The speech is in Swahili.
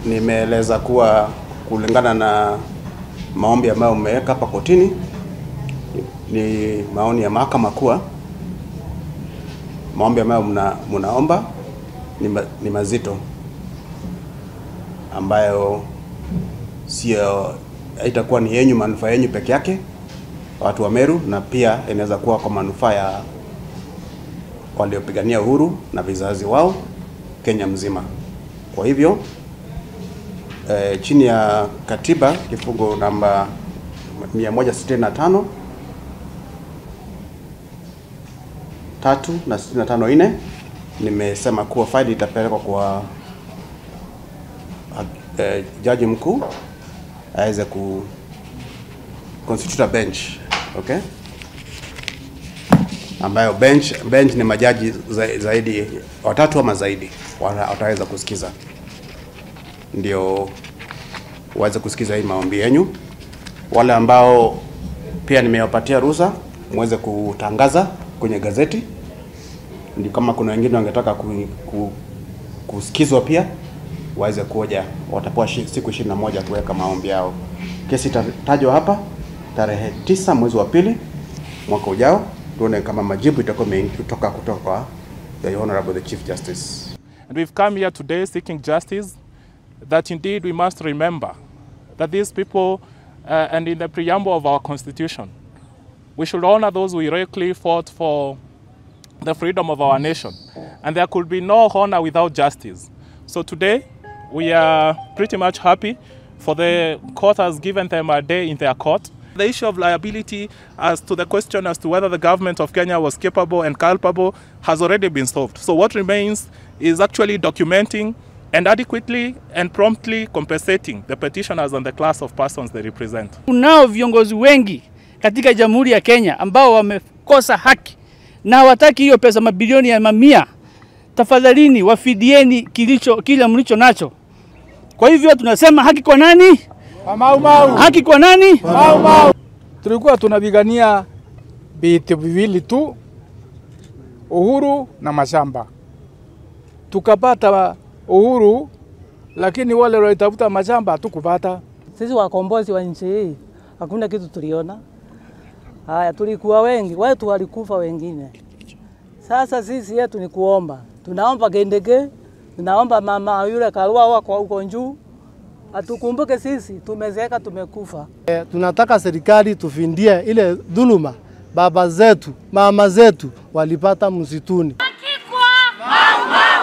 nimeeleza kuwa kulingana na maombi ambayo umeweka hapa kotini ni maoni ya mahakama kuwa maombi ambayo mnaomba ni mazito, ambayo sio haitakuwa ni yenyu manufaa yenyu peke yake watu wa Meru, na pia inaweza kuwa kwa manufaa ya waliopigania uhuru na vizazi wao Kenya mzima. Kwa hivyo chini ya katiba kifungu namba 165 3 na 65 nimesema kuwa faili itapelekwa kwa jaji mkuu aweze constitute a bench, okay, ambayo bench ni majaji zaidi 3 ama zaidi wataweza kusikiza, ndio waweze kusikiza hii maombi yenu. Wale ambao pia nimewapatia ruhusa muweze kutangaza kwenye gazeti, ndio kama kuna wengine wangetaka kusikizwa pia waweze kuja, watapewa siku 21 kuweka maombi yao. Kesi itatajwa hapa tarehe 9 mwezi wa pili mwaka ujao, tuone kama majibu itakuwa kutoka the Honorable the Chief Justice. And we've come here today seeking justice, that indeed we must remember that these people, and in the preamble of our constitution, we should honor those who heroically fought for the freedom of our nation. And there could be no honor without justice. So today, we are pretty much happy for the court has given them a day in their court. The issue of liability as to the question as to whether the government of Kenya was capable and culpable has already been solved. So what remains is actually documenting and adequately and promptly compensating the petitioners and the class of persons they represent. Kunao viongozi wengi katika Jamhuri ya Kenya ambao wamekosa haki na hawataki hiyo pesa mabilioni ya mamia. Tafadhalini wafidieni kile mlicho nacho. Kwa hivyo tunasema haki kwa nani? Mau Mau. Haki kwa nani? Mau Mau. Tulikuwa tunapigania vitu viwili tu, uhuru na mashamba. Tukapata uhuru, lakini wale walitafuta mashamba hatukupata. Sisi wakombozi wa nchi hii hakuna kitu tuliona. Haya, tulikuwa wengi, watu walikufa wengine. Sasa sisi yetu ni kuomba. Tunaomba Gendege, tunaomba mama yule Karua wako huko juu. Atukumbuke sisi tumezeeka, tumekufa. Tunataka serikali tufindie ile dhuluma baba zetu, mama zetu walipata msituni.